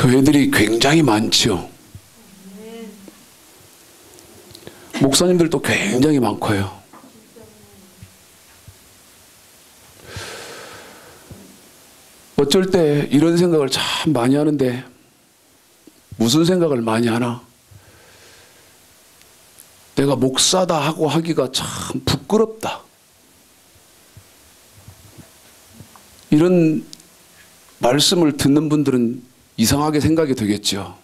교회들이 굉장히 많죠. 목사님들도 굉장히 많고요. 어쩔 때 이런 생각을 참 많이 하는데 무슨 생각을 많이 하나? 내가 목사다 하고 하기가 참 부끄럽다. 이런 말씀을 듣는 분들은 이상하게 생각이 되겠죠.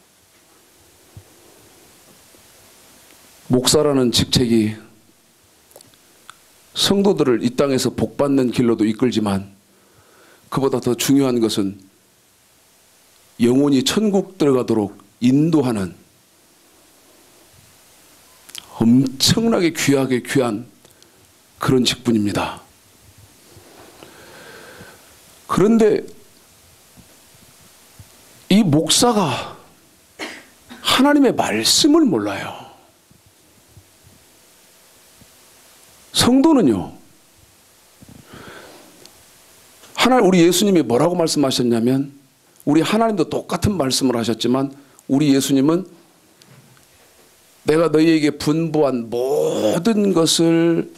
목사라는 직책이 성도들을 이 땅에서 복받는 길로도 이끌지만 그보다 더 중요한 것은 영혼이 천국 들어가도록 인도하는 엄청나게 귀하게 귀한 그런 직분입니다. 그런데 이 목사가 하나님의 말씀을 몰라요. 성도는요. 우리 예수님이 뭐라고 말씀하셨냐면 우리 하나님도 똑같은 말씀을 하셨지만 우리 예수님은 내가 너희에게 분부한 모든 것을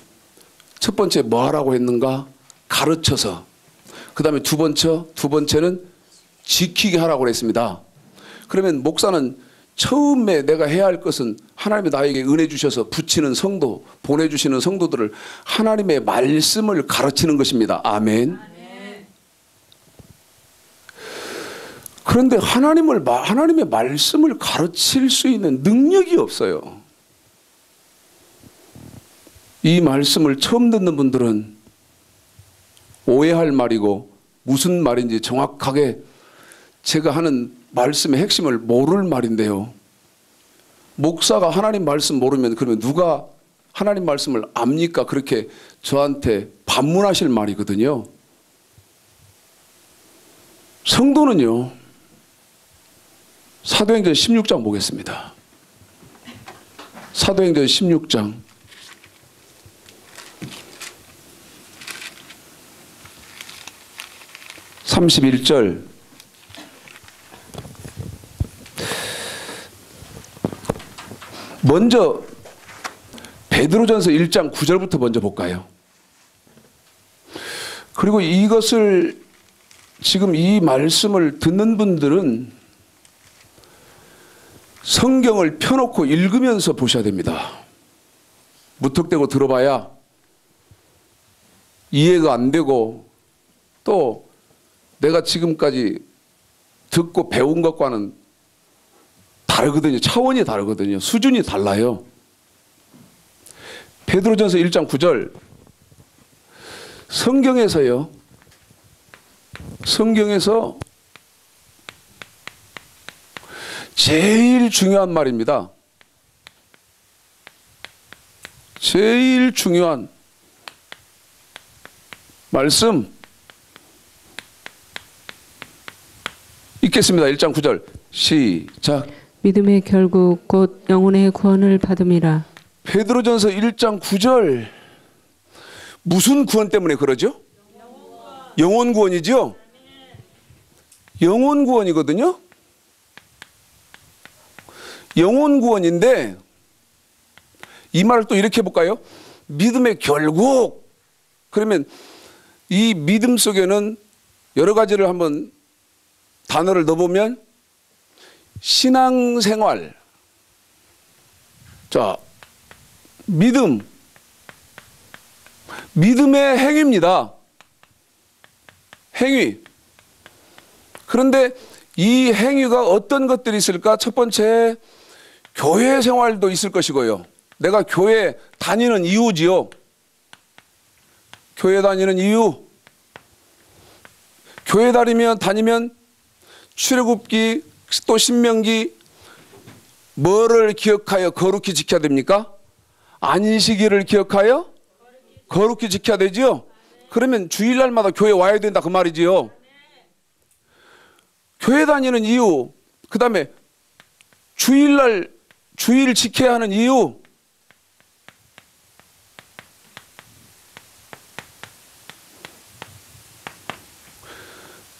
첫 번째 뭐 하라고 했는가? 가르쳐서 그 다음에 두 번째는 지키게 하라고 그랬습니다. 그러면 목사는 처음에 내가 해야 할 것은 하나님이 나에게 은혜 주셔서 붙이는 성도, 보내주시는 성도들을 하나님의 말씀을 가르치는 것입니다. 아멘. 그런데 하나님의 말씀을 가르칠 수 있는 능력이 없어요. 이 말씀을 처음 듣는 분들은 오해할 말이고 무슨 말인지 정확하게 제가 하는 말씀의 핵심을 모를 말인데요. 목사가 하나님 말씀 모르면 그러면 누가 하나님 말씀을 압니까? 그렇게 저한테 반문하실 말이거든요. 성도는요. 사도행전 16장 보겠습니다. 사도행전 16장 31절 먼저 베드로전서 1장 9절부터 먼저 볼까요? 그리고 이것을 지금 이 말씀을 듣는 분들은 성경을 펴놓고 읽으면서 보셔야 됩니다. 무턱대고 들어봐야 이해가 안 되고 또 내가 지금까지 듣고 배운 것과는 다르거든요. 차원이 다르거든요. 수준이 달라요. 베드로전서 1장 9절 성경에서 제일 중요한 말입니다. 제일 중요한 말씀 읽겠습니다. 1장 9절 시작. 믿음의 결국 곧 영혼의 구원을 받음이라. 베드로전서 1장 9절 무슨 구원 때문에 그러죠? 영혼 구원이죠? 영혼 구원이거든요. 영혼 구원인데 이 말을 또 이렇게 해볼까요? 믿음의 결국. 그러면 이 믿음 속에는 여러 가지를 한번 단어를 넣어보면 신앙생활, 자 믿음의 행위입니다. 행위. 그런데 이 행위가 어떤 것들이 있을까? 첫 번째 교회 생활도 있을 것이고요. 내가 교회 다니는 이유지요. 교회 다니는 이유. 교회 다니면 출애굽기 또 신명기 뭐를 기억하여 거룩히 지켜야 됩니까? 안식일을 기억하여 거룩히 지켜야 되지요. 그러면 주일날마다 교회 와야 된다 그 말이지요. 교회 다니는 이유, 그 다음에 주일 지켜야 하는 이유,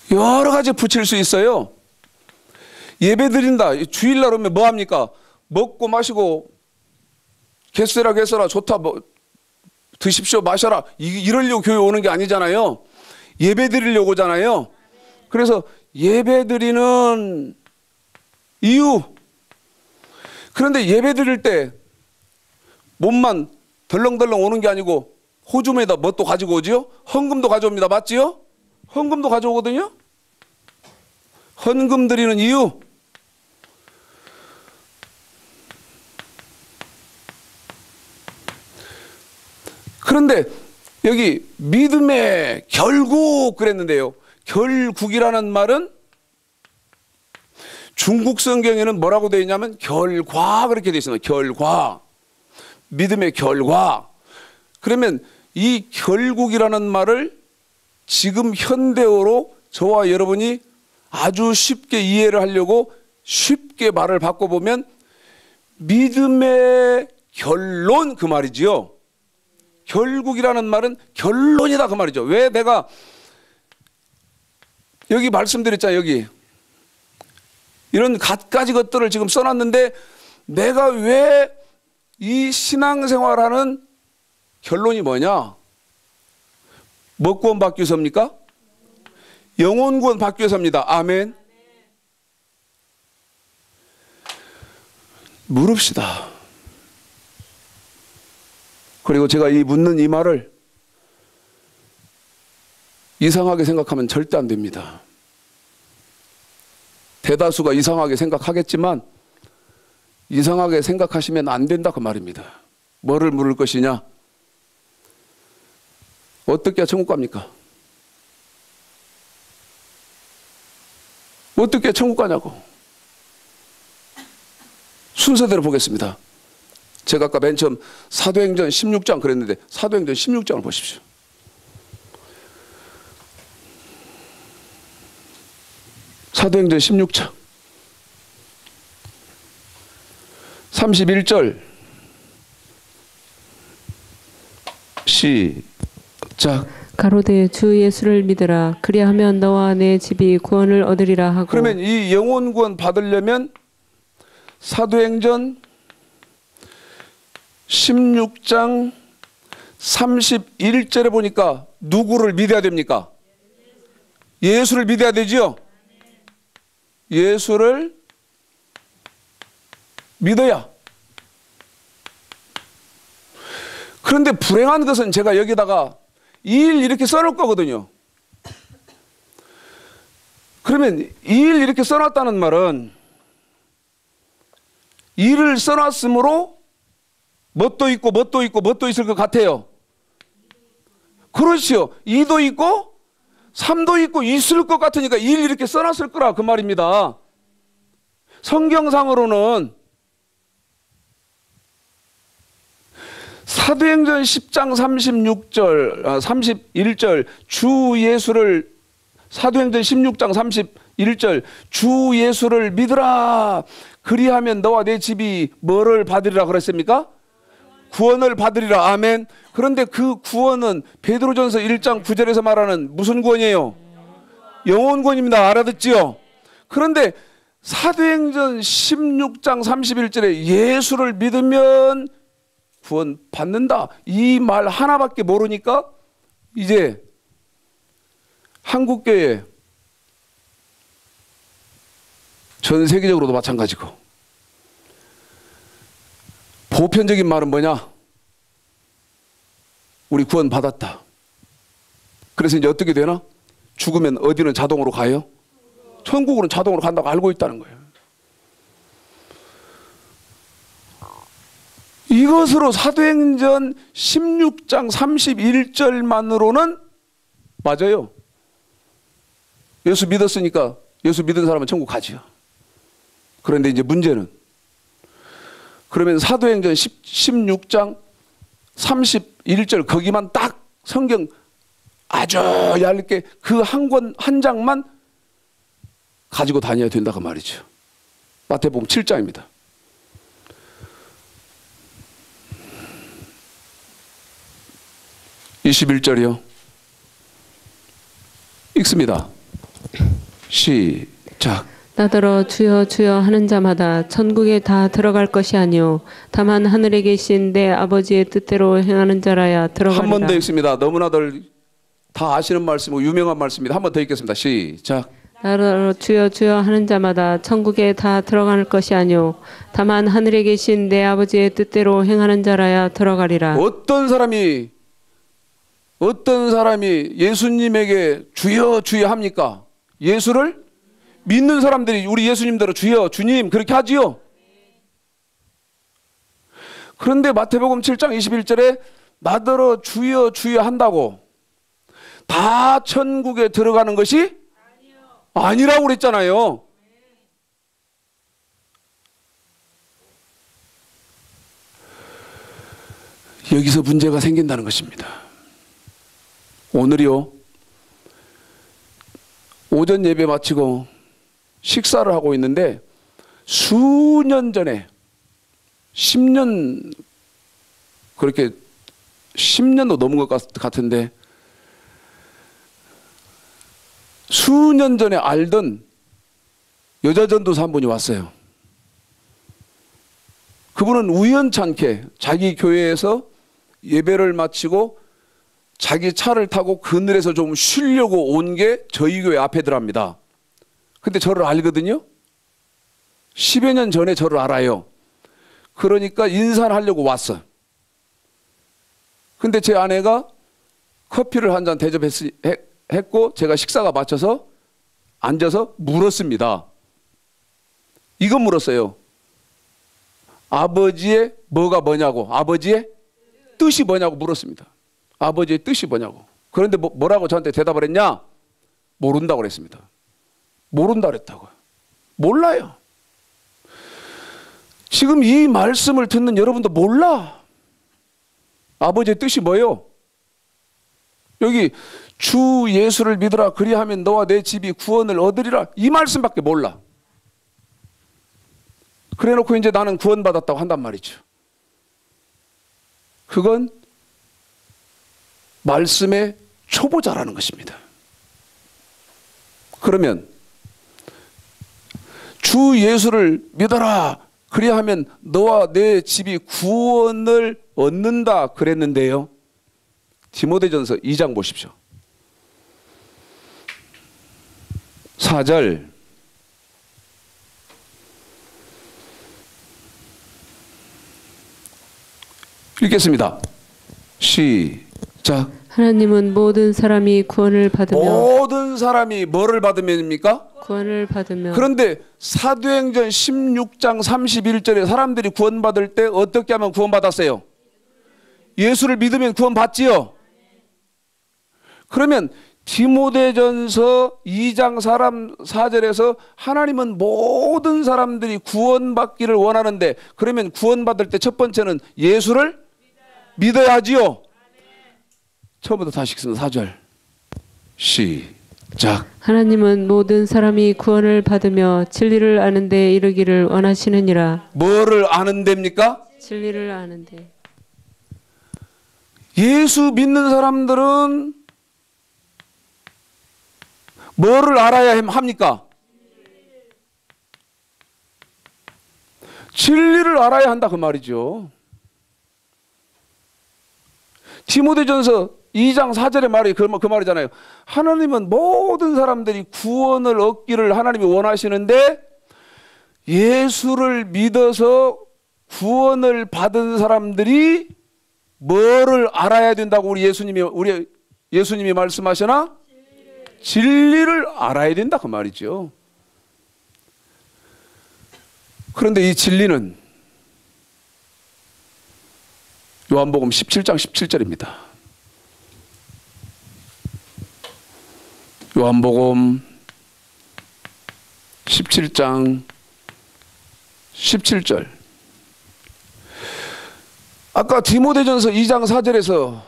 여러 가지 붙일 수 있어요. 예배 드린다. 주일날 오면 뭐 합니까? 먹고 마시고 개수라 좋다 뭐 드십시오 마셔라 이러려고 교회 오는 게 아니잖아요. 예배 드리려고 오잖아요. 그래서 예배 드리는 이유. 그런데 예배 드릴 때 몸만 덜렁덜렁 오는 게 아니고 호주머니에다 뭣도 가지고 오지요? 헌금도 가져옵니다. 맞지요? 헌금도 가져오거든요. 헌금 드리는 이유. 그런데 여기 믿음의 결국 그랬는데요. 결국이라는 말은 중국 성경에는 뭐라고 되어 있냐면 결과 그렇게 되어 있습니다. 결과. 믿음의 결과. 그러면 이 결국이라는 말을 지금 현대어로 저와 여러분이 아주 쉽게 이해를 하려고 쉽게 말을 바꿔보면 믿음의 결론 그 말이지요. 결국이라는 말은 결론이다 그 말이죠. 왜 내가 여기 말씀드렸잖아요. 여기 이런 갖가지 것들을 지금 써놨는데 내가 왜 이 신앙생활하는 결론이 뭐냐? 뭐 구원 받기 위해서입니까? 영혼 구원 받기 위해서입니다. 아멘. 물읍시다. 그리고 제가 묻는 이 말을 이상하게 생각하면 절대 안 됩니다. 대다수가 이상하게 생각하겠지만 이상하게 생각하시면 안 된다 그 말입니다. 뭐를 물을 것이냐? 어떻게 천국 갑니까? 어떻게 천국 가냐고. 순서대로 보겠습니다. 제가 아까 맨 처음 사도행전 16장 그랬는데 사도행전 16장을 보십시오. 사도행전 16장 31절 시작. 가로되 주 예수를 믿으라. 그리하면 너와 내 집이 구원을 얻으리라 하고. 그러면 이 영혼 구원 받으려면 사도행전 16장 31절에 보니까 누구를 믿어야 됩니까? 예수를 믿어야 되지요. 예수를 믿어야. 그런데 불행한 것은 제가 여기다가 일 이렇게 써놓을 거거든요. 그러면 일 이렇게 써놨다는 말은 일을 써놨으므로 뭣도 있고 뭣도 있고 뭣도 있을 것 같아요. 그렇지요. 2도 있고 3도 있고 있을 것 같으니까 일 이렇게 써놨을 거라 그 말입니다. 성경상으로는 사도행전 10장 36절 31절 주 예수를 사도행전 16장 31절 주 예수를 믿으라. 그리하면 너와 내 집이 뭐를 받으리라 그랬습니까? 구원을 받으리라. 아멘. 그런데 그 구원은 베드로전서 1장 9절에서 말하는 무슨 구원이에요? 영혼 구원입니다. 알아듣지요? 그런데 사도행전 16장 31절에 예수를 믿으면 구원 받는다. 이 말 하나밖에 모르니까 이제 한국교회 전 세계적으로도 마찬가지고 보편적인 말은 뭐냐? 우리 구원 받았다. 그래서 이제 어떻게 되나? 죽으면 어디는 자동으로 가요? 천국으로는 자동으로 간다고 알고 있다는 거예요. 이것으로 사도행전 16장 31절만으로는 맞아요. 예수 믿었으니까 예수 믿은 사람은 천국 가지요. 그런데 이제 문제는 그러면 사도행전 16장 31절 거기만 딱 성경 아주 얇게 그 한 권 한 장만 가지고 다녀야 된다고 말이죠. 마태복음 7장입니다. 21절이요. 읽습니다. 시작. 나더러 주여 주여 하는 자마다 천국에 다 들어갈 것이 아니요 다만 하늘에 계신 내 아버지의 뜻대로 행하는 자라야 들어가리라. 한 번 더 읽습니다. 너무나들 다 아시는 말씀이고 유명한 말씀입니다. 한 번 더 읽겠습니다. 시작. 나더러 주여 주여 하는 자마다 천국에 다 들어갈 것이 아니요 다만 하늘에 계신 내 아버지의 뜻대로 행하는 자라야 들어가리라. 어떤 사람이 예수님에게 주여 주여 합니까? 예수를 믿는 사람들이 우리 예수님대로 주여 주님 그렇게 하지요. 그런데 마태복음 7장 21절에 나더러 주여 주여 한다고 다 천국에 들어가는 것이 아니라고 그랬잖아요. 여기서 문제가 생긴다는 것입니다. 오늘이요, 오전 예배 마치고 식사를 하고 있는데 수년 전에 10년 그렇게 10년도 넘은 것 같은데 수년 전에 알던 여자 전도사 한 분이 왔어요. 그분은 우연찮게 자기 교회에서 예배를 마치고 자기 차를 타고 그늘에서 좀 쉬려고 온 게 저희 교회 앞에더랍니다. 근데 저를 알거든요. 10여 년 전에 저를 알아요. 그러니까 인사를 하려고 왔어. 근데 제 아내가 커피를 한 잔 대접했고 제가 식사가 마쳐서 앉아서 물었습니다. 이거 물었어요. 아버지의 뭐가 뭐냐고, 아버지의 뜻이 뭐냐고 물었습니다. 아버지의 뜻이 뭐냐고. 그런데 뭐라고 저한테 대답을 했냐? 모른다고 그랬습니다. 모른다 그랬다고요. 몰라요. 지금 이 말씀을 듣는 여러분도 몰라. 아버지의 뜻이 뭐예요? 여기 주 예수를 믿으라 그리하면 너와 내 집이 구원을 얻으리라 이 말씀밖에 몰라. 그래놓고 이제 나는 구원받았다고 한단 말이죠. 그건 말씀의 초보자라는 것입니다. 그러면 주 예수를 믿어라 그리하면 너와 내 집이 구원을 얻는다 그랬는데요. 디모데전서 2장 보십시오. 4절 읽겠습니다. 시작. 하나님은 모든 사람이 구원을 받으며 모든 사람이 뭐를 받으면입니까? 구원을 받으며. 그런데 사도행전 16장 31절에 사람들이 구원받을 때 어떻게 하면 구원받았어요? 예수를 믿으면 구원받지요. 그러면 디모데전서 2장 4절에서 하나님은 모든 사람들이 구원받기를 원하는데 그러면 구원받을 때 첫 번째는 예수를 믿어야지요. 처음부터 다시 읽습니다. 4절 시작. 하나님은 모든 사람이 구원을 받으며 진리를 아는 데 이르기를 원하시느니라. 뭐를 아는 데입니까? 진리를 아는 데. 예수 믿는 사람들은 뭐를 알아야 합니까? 진리를 알아야 한다 그 말이죠. 디모데전서 2장 4절의 말이 그 말이잖아요. 하나님은 모든 사람들이 구원을 얻기를 하나님이 원하시는데 예수를 믿어서 구원을 받은 사람들이 뭐를 알아야 된다고 우리 예수님이 말씀하시나? 진리를 알아야 된다 그 말이죠. 그런데 이 진리는 요한복음 17장 17절입니다. 요한복음 17장 17절. 아까 디모데전서 2장 4절에서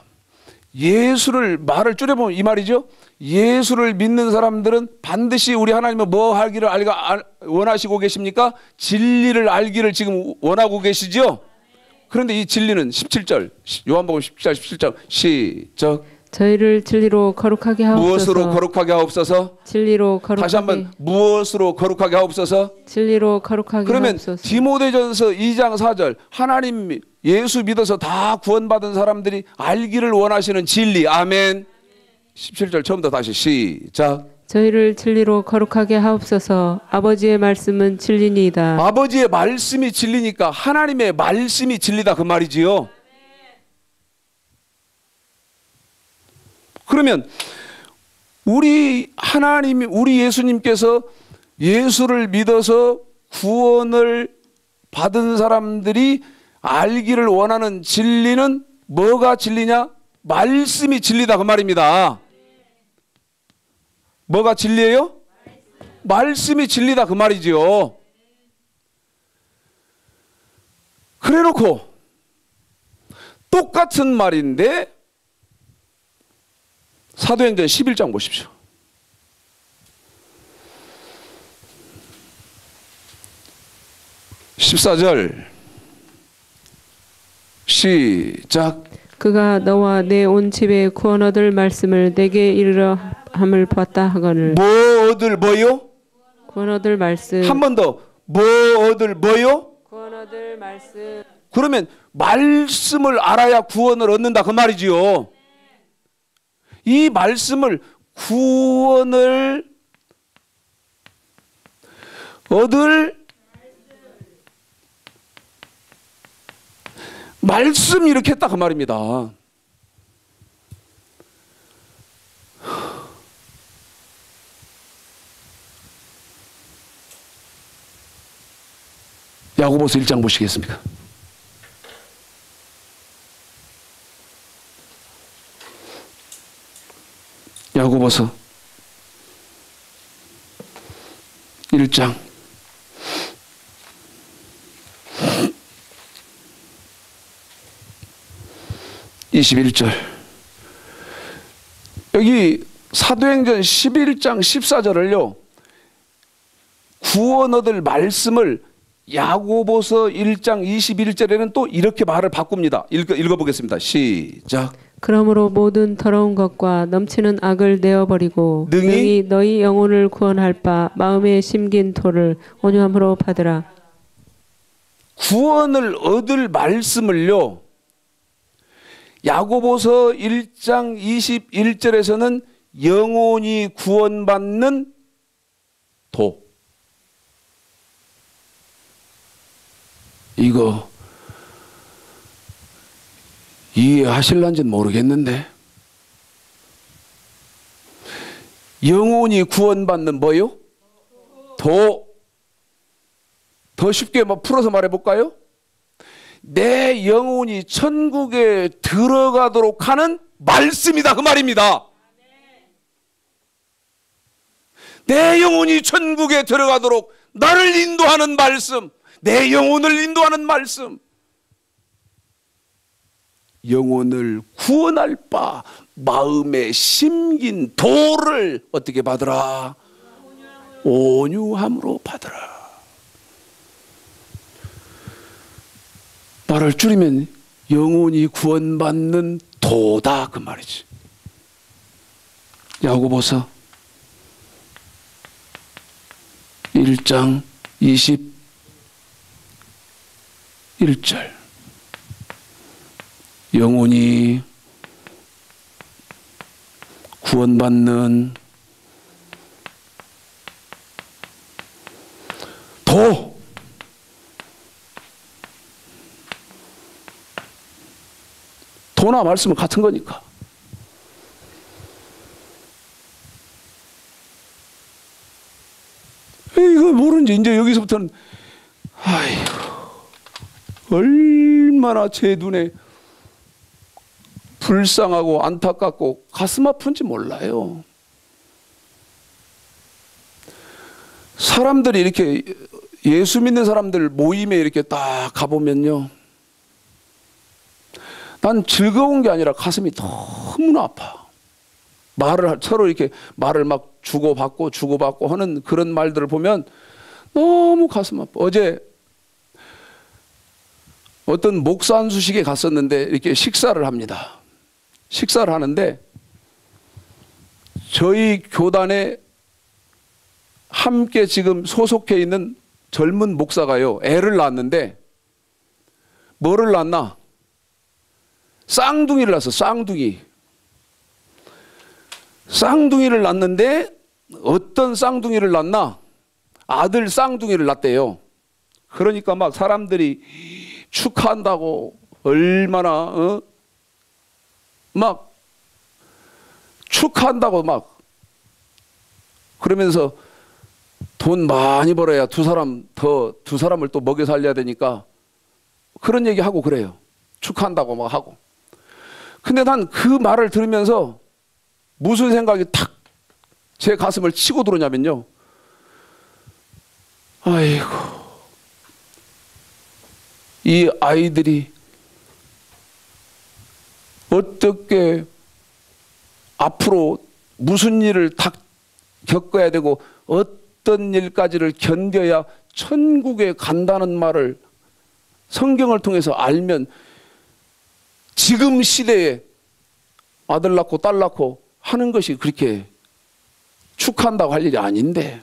예수를 말을 줄여보면 이 말이죠. 예수를 믿는 사람들은 반드시 우리 하나님은 뭐 하기를 원하시고 계십니까? 진리를 알기를 지금 원하고 계시죠? 그런데 이 진리는 17절 요한복음 17장 17절 시작. 저희를 진리로 거룩하게 하옵소서. 무엇으로 거룩하게 하옵소서? 진리로 거룩하게. 다시 한번 무엇으로 거룩하게 하옵소서? 진리로 거룩하게 그러면 하옵소서. 디모데전서 2장 4절 하나님 예수 믿어서 다 구원받은 사람들이 알기를 원하시는 진리. 아멘. 17절 처음부터 다시 시작. 저희를 진리로 거룩하게 하옵소서. 아버지의 말씀은 진리니이다. 아버지의 말씀이 진리니까 하나님의 말씀이 진리다 그 말이지요. 그러면 우리 하나님이 우리 예수님께서 예수를 믿어서 구원을 받은 사람들이 알기를 원하는 진리는 뭐가 진리냐? 말씀이 진리다 그 말입니다. 뭐가 진리예요? 말씀이 진리다 그 말이지요. 그래놓고 똑같은 말인데 사도행전 11장 보십시오. (14절) 시작. 그가 너와 내 온 집에 구원 얻을 말씀을 내게 이르러 함을 보았다 하거늘. 뭐 얻을 뭐요? 구원 얻을 말씀. 한 번 더. 뭐 얻을 뭐요? 구원 얻을 말씀. 그러면 말씀을 알아야 구원을 얻는다 그 말이지요. 이 말씀을 구원을 얻을 말씀 이렇게 했다 그 말입니다. 야고보서 1장 보시겠습니까? 야고보서 1장 21절. 여기 사도행전 11장 14절을요 구원 얻을 말씀을 야고보서 1장 21절에는 또 이렇게 말을 바꿉니다. 읽어보겠습니다. 시작. 그러므로 모든 더러운 것과 넘치는 악을 내어버리고 능히 너희 영혼을 구원할 바 마음에 심긴 토를 온유함으로 받으라. 구원을 얻을 말씀을요 야고보서 1장 21절에서는 영혼이 구원받는 도. 이거 이해하실런지는 모르겠는데 영혼이 구원받는 뭐요? 도. 더 쉽게 풀어서 말해볼까요? 내 영혼이 천국에 들어가도록 하는 말씀이다 그 말입니다. 내 영혼이 천국에 들어가도록 나를 인도하는 말씀, 내 영혼을 인도하는 말씀. 영혼을 구원할 바 마음에 심긴 도를 어떻게 받으라? 온유함으로 받으라. 말을 줄이면 영혼이 구원받는 도다 그 말이지. 야고보서 1장 21절. 영혼이 구원받는 도. 도나 말씀은 같은 거니까. 이거 모르는지 이제 여기서부터는 아이고 얼마나 제 눈에 불쌍하고 안타깝고 가슴 아픈지 몰라요. 사람들이 이렇게 예수 믿는 사람들 모임에 이렇게 딱 가보면요 난 즐거운 게 아니라 가슴이 너무나 아파. 서로 이렇게 말을 막 주고받고 하는 그런 말들을 보면 너무 가슴 아파. 어제 어떤 목사 안수식에 갔었는데 이렇게 식사를 합니다. 식사를 하는데 저희 교단에 함께 지금 소속해 있는 젊은 목사가요, 애를 낳았는데 뭐를 낳았나? 쌍둥이를 낳았어. 쌍둥이를 낳았는데 어떤 쌍둥이를 낳나? 아들 쌍둥이를 낳았대요. 그러니까 막 사람들이 축하한다고 얼마나 막 축하한다고 막 그러면서 돈 많이 벌어야 두 사람을 또 먹여 살려야 되니까 그런 얘기 하고 그래요. 축하한다고 막 하고. 근데 난 그 말을 들으면서 무슨 생각이 탁 제 가슴을 치고 들어오냐면요. 아이고, 이 아이들이 어떻게 앞으로 무슨 일을 다 겪어야 되고 어떤 일까지를 견뎌야 천국에 간다는 말을 성경을 통해서 알면 지금 시대에 아들 낳고 딸 낳고 하는 것이 그렇게 축하한다고 할 일이 아닌데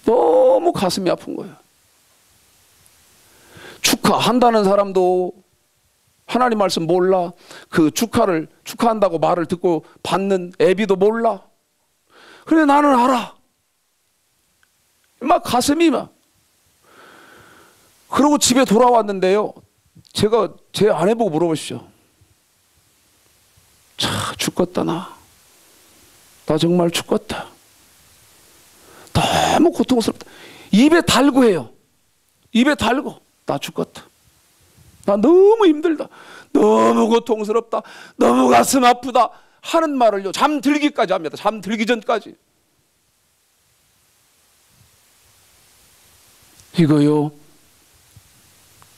너무 가슴이 아픈 거예요. 축하한다는 사람도 하나님 말씀 몰라. 그 축하한다고 말을 듣고 받는 애비도 몰라. 그래 나는 알아. 막 가슴이 막. 그러고 집에 돌아왔는데요. 제가 제 아내 보고 물어보시죠. 차 죽겠다 나 정말 죽겠다. 너무 고통스럽다. 입에 달고 해요. 입에 달고 나 죽겠다. 나 너무 힘들다. 너무 고통스럽다. 너무 가슴 아프다. 하는 말을요. 잠들기까지 합니다. 잠들기 전까지. 이거요.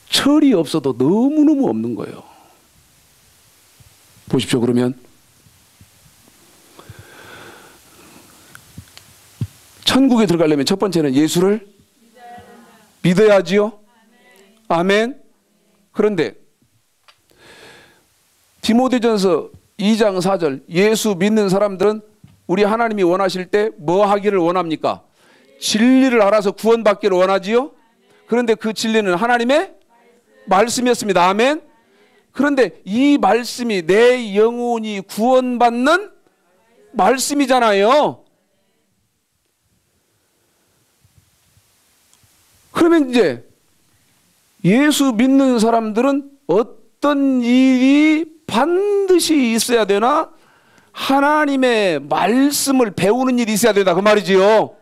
철이 없어도 너무너무 없는 거예요. 보십시오. 그러면 천국에 들어가려면 첫 번째는 예수를 믿어야지요. 아멘. 그런데 디모데전서 2장 4절 예수 믿는 사람들은 우리 하나님이 원하실 때 뭐 하기를 원합니까? 진리를 알아서 구원받기를 원하지요. 그런데 그 진리는 하나님의 말씀이었습니다. 아멘. 그런데 이 말씀이 내 영혼이 구원받는 말씀이잖아요. 그러면 이제 예수 믿는 사람들은 어떤 일이 반드시 있어야 되나? 하나님의 말씀을 배우는 일이 있어야 된다 그 말이지요.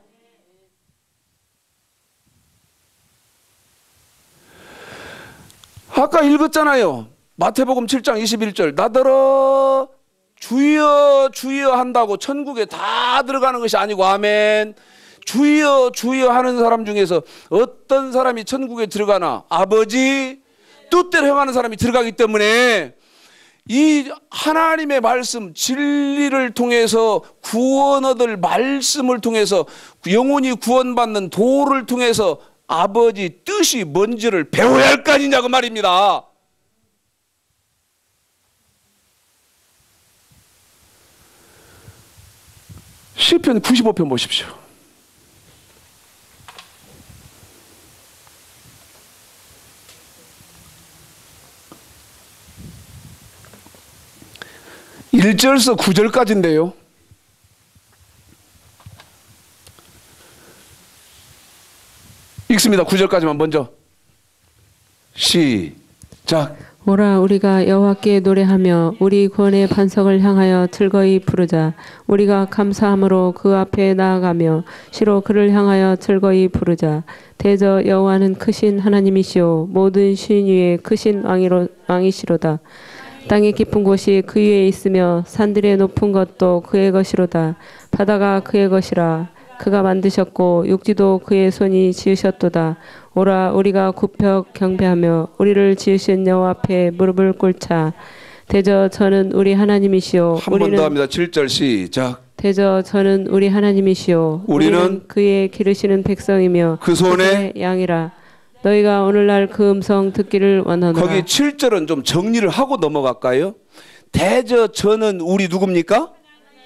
아까 읽었잖아요. 마태복음 7장 21절 나더러 주여 주여 한다고 천국에 다 들어가는 것이 아니고 아멘. 주여 주여 하는 사람 중에서 어떤 사람이 천국에 들어가나? 아버지 뜻대로 행하는 사람이 들어가기 때문에 이 하나님의 말씀 진리를 통해서 구원 얻을 말씀을 통해서 영혼이 구원받는 도를 통해서 아버지 뜻이 뭔지를 배워야 할 거 아니냐고 말입니다. 시편 95편 보십시오. (1절에서) (9절까지인데요) 읽습니다. 9절까지만 먼저 시작. 오라 우리가 여호와께 노래하며 우리 구원의 반석을 향하여 즐거이 부르자. 우리가 감사함으로 그 앞에 나아가며 시로 그를 향하여 즐거이 부르자. 대저 여호와는 크신 하나님이시오 모든 신 위에 크신 왕이시로다. 땅의 깊은 곳이 그 위에 있으며 산들의 높은 것도 그의 것이로다. 바다가 그의 것이라. 그가 만드셨고 육지도 그의 손이 지으셨도다. 오라 우리가 굽혀 경배하며 우리를 지으신 여호와 앞에 무릎을 꿇자. 대저 저는 우리 하나님이시오. 한 번 더 합니다. 7절 시작. 대저 저는 우리 하나님이시오. 우리는 그의 기르시는 백성이며 그 손에 양이라. 너희가 오늘날 그 음성 듣기를 원하노라. 거기 7절은 좀 정리를 하고 넘어갈까요? 대저 저는 우리 누굽니까?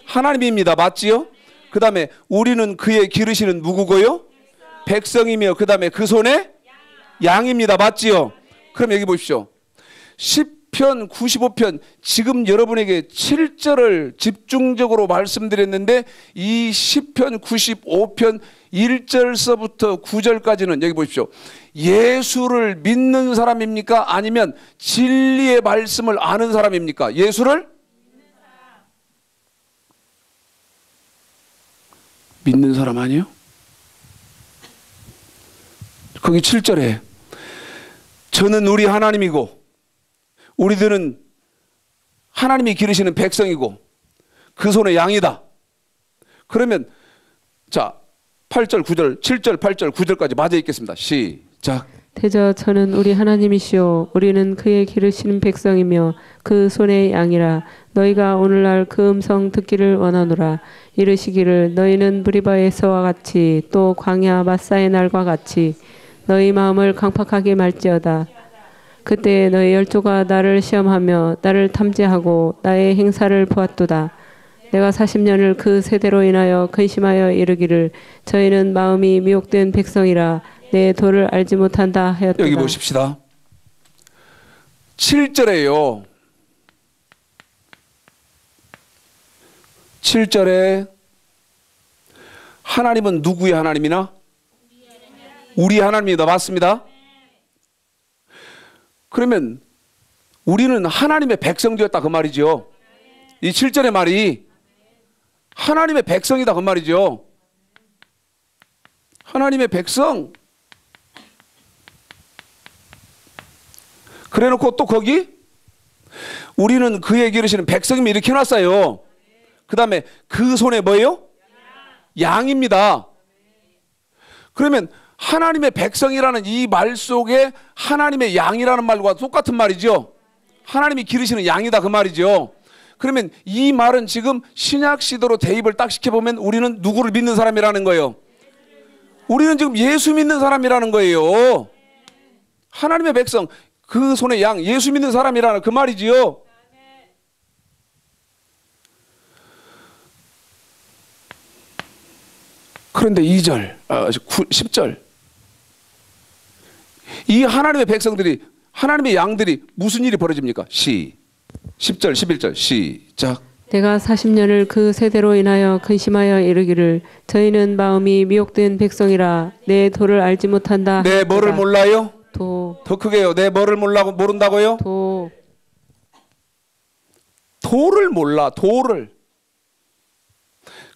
하나님입니다. 맞지요? 그 다음에 우리는 그의 기르시는 누구고요? 백성이며 그 다음에 그 손에 양입니다. 맞지요? 그럼 여기 보십시오. 10편 95편 지금 여러분에게 7절을 집중적으로 말씀드렸는데 이 10편 95편 1절서부터 9절까지는 여기 보십시오. 예수를 믿는 사람입니까? 아니면 진리의 말씀을 아는 사람입니까? 예수를 믿는 사람 아니에요? 거기 7절에 저는 우리 하나님이고 우리들은 하나님이 기르시는 백성이고 그 손의 양이다. 그러면 자 8절 9절 7절 8절 9절까지 맞아 읽겠습니다. 시작. 대저 저는 우리 하나님이시오 우리는 그의 기르시는 백성이며 그 손의 양이라 너희가 오늘날 그 음성 듣기를 원하노라. 이르시기를 너희는 브리바에서와 같이 또 광야 마사의 날과 같이 너희 마음을 강팍하게 말지어다. 그때 너희 열조가 나를 시험하며 나를 탐지하고 나의 행사를 보았도다. 내가 40년을 그 세대로 인하여 근심하여 이르기를 저희는 마음이 미혹된 백성이라 내 도를 알지 못한다 하였도다. 여기 보십시다. 7절에요. 7절에 하나님은 누구의 하나님이나? 우리 하나님이다. 맞습니다. 그러면 우리는 하나님의 백성 되었다 그 말이죠. 이 7절의 말이 하나님의 백성이다 그 말이죠. 하나님의 백성. 그래놓고 또 거기 우리는 그의 기르시는 백성이면 이렇게 해놨어요. 그 다음에 그 손에 뭐예요? 양입니다. 그러면 하나님의 백성이라는 이 말 속에 하나님의 양이라는 말과 똑같은 말이죠. 하나님이 기르시는 양이다 그 말이죠. 그러면 이 말은 지금 신약 시대로 대입을 딱 시켜보면 우리는 누구를 믿는 사람이라는 거예요? 우리는 지금 예수 믿는 사람이라는 거예요. 하나님의 백성, 그 손에 양, 예수 믿는 사람이라는 그 말이지요. 그런데 2절, 10절 이 하나님의 백성들이 하나님의 양들이 무슨 일이 벌어집니까? 10절 11절 시작. 내가 40년을 그 세대로 인하여 근심하여 이르기를 저희는 마음이 미혹된 백성이라 내 도를 알지 못한다. 내 뭐를 몰라요? 도. 더 크게요. 내 뭐를 모른다고요? 도. 도를 몰라. 도를.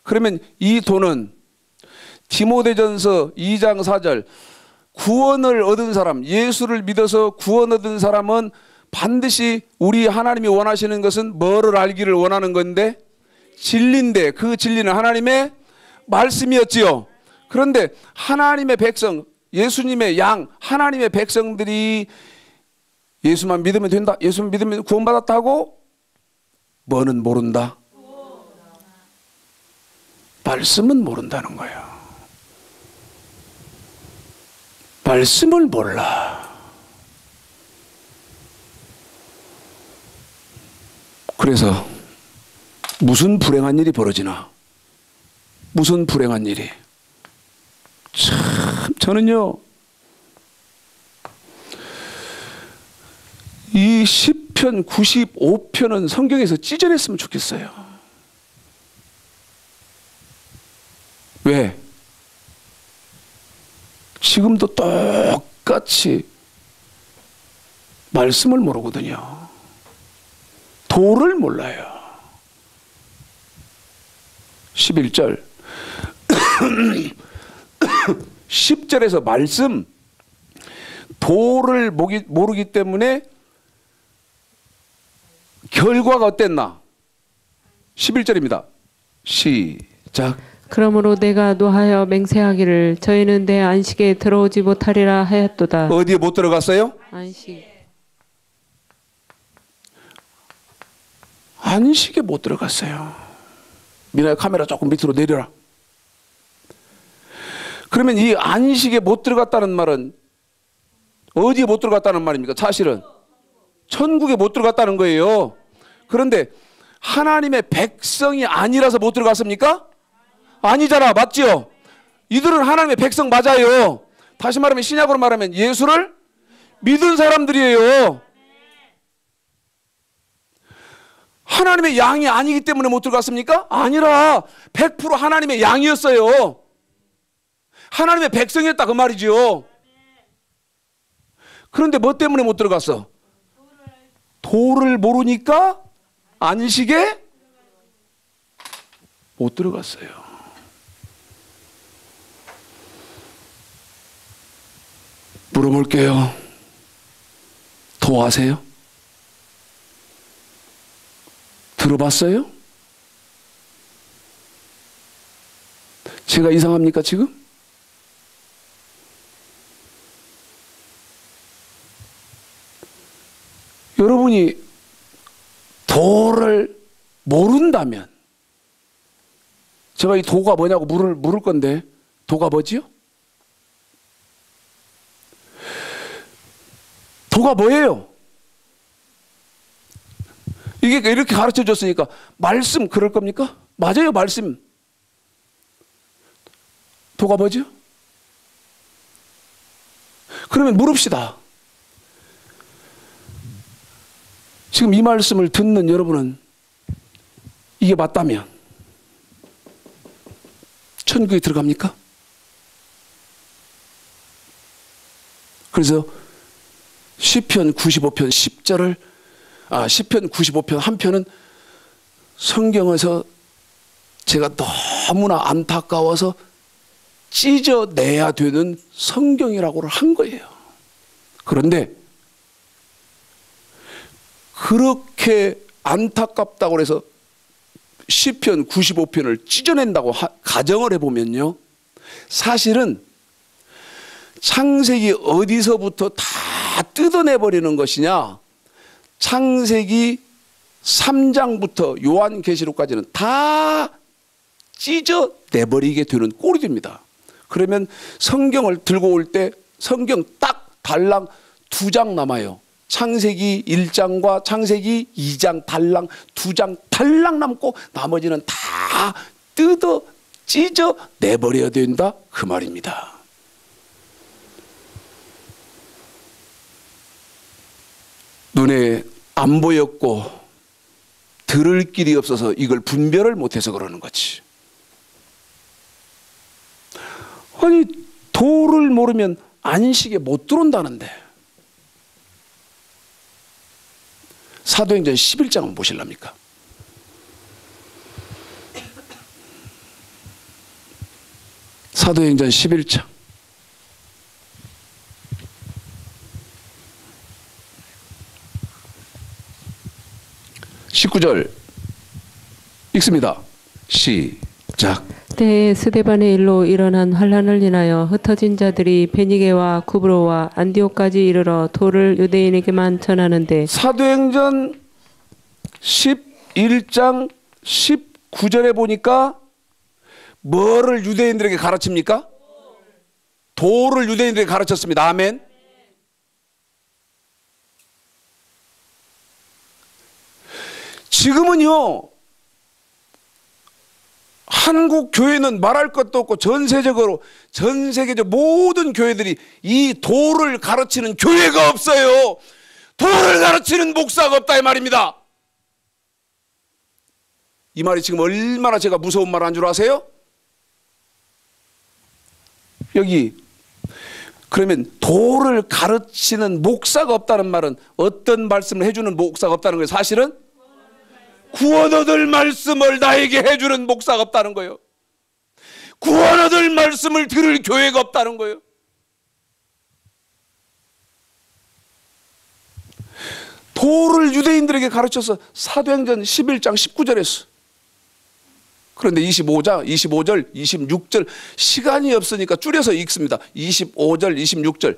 그러면 이 도는 디모데전서 2장 4절 구원을 얻은 사람, 예수를 믿어서 구원 얻은 사람은 반드시 우리 하나님이 원하시는 것은 뭐를 알기를 원하는 건데 진리인데 그 진리는 하나님의 말씀이었지요. 그런데 하나님의 백성, 예수님의 양, 하나님의 백성들이 예수만 믿으면 된다, 예수만 믿으면 구원받았다고 뭐는 모른다? 말씀은 모른다는 거예요. 말씀을 몰라. 그래서 무슨 불행한 일이 벌어지나? 무슨 불행한 일이? 참 저는요 이 10편 95편은 성경에서 찢어냈으면 좋겠어요. 왜? 지금도 똑같이 말씀을 모르거든요. 도를 몰라요. 11절 10절에서 말씀 도를 모르기 때문에 결과가 어땠나? 11절입니다. 시작. 그러므로 내가 노하여 맹세하기를 저희는 내 안식에 들어오지 못하리라 하였도다. 어디에 못 들어갔어요? 안식. 안식에 못 들어갔어요. 미나야 카메라 조금 밑으로 내려라. 그러면 이 안식에 못 들어갔다는 말은 어디에 못 들어갔다는 말입니까? 사실은 천국에 못 들어갔다는 거예요. 그런데 하나님의 백성이 아니라서 못 들어갔습니까? 아니잖아. 맞죠? 이들은 하나님의 백성 맞아요. 다시 말하면 신약으로 말하면 예수를 믿은 사람들이에요. 하나님의 양이 아니기 때문에 못 들어갔습니까? 아니라 100% 하나님의 양이었어요. 하나님의 백성이었다 그 말이죠. 그런데 뭐 때문에 못 들어갔어? 도를 모르니까 안식에 못 들어갔어요. 물어볼게요. 도 아세요? 들어봤어요? 제가 이상합니까 지금? 여러분이 도를 모른다면, 제가 이 도가 뭐냐고 물을 건데, 도가 뭐지요? 도가 뭐예요? 이게 이렇게 가르쳐 줬으니까 말씀 그럴 겁니까? 맞아요, 말씀. 도가 뭐죠? 그러면 물읍시다. 지금 이 말씀을 듣는 여러분은 이게 맞다면 천국에 들어갑니까? 그래서 시편 95편 10절을 시편 95편 한 편은 성경에서 제가 너무나 안타까워서 찢어내야 되는 성경이라고 한 거예요. 그런데 그렇게 안타깝다고 해서 시편 95편을 찢어낸다고 가정을 해보면요, 사실은 창세기 어디서부터 다 뜯어내버리는 것이냐, 창세기 3장부터 요한계시록까지는 다 찢어내버리게 되는 꼴이 됩니다. 그러면 성경을 들고 올 때 성경 딱 달랑 2장 남아요. 창세기 1장과 창세기 2장 달랑 2장 달랑 남고 나머지는 다 찢어내버려야 된다 그 말입니다. 눈에 안 보였고 들을 길이 없어서 이걸 분별을 못해서 그러는 거지. 아니, 도를 모르면 안식에 못 들어온다는데. 사도행전 11장은 보실랍니까? 사도행전 11장 19절 읽습니다. 시작. 때에 스데반의 일로 일어난 환란을 인하여 흩어진 자들이 베니게와 구브로와 안디옥까지 이르러 도를 유대인에게만 전하는데, 사도행전 11장 19절에 보니까 뭐를 유대인들에게 가르칩니까? 도를 유대인들에게 가르쳤습니다. 아멘. 지금은요, 한국 교회는 말할 것도 없고 전 세계적 모든 교회들이 이 도를 가르치는 교회가 없어요. 도를 가르치는 목사가 없다 이 말입니다. 이 말이 지금 얼마나 제가 무서운 말 한 줄 아세요? 여기 그러면 도를 가르치는 목사가 없다는 말은 어떤 말씀을 해주는 목사가 없다는 거예요? 사실은 구원 얻을 말씀을 나에게 해주는 목사가 없다는 거예요. 구원 얻을 말씀을 들을 교회가 없다는 거예요. 도를 유대인들에게 가르쳐서 사도행전 11장 19절에 했어. 그런데 25절, 26절 시간이 없으니까 줄여서 읽습니다. 25절, 26절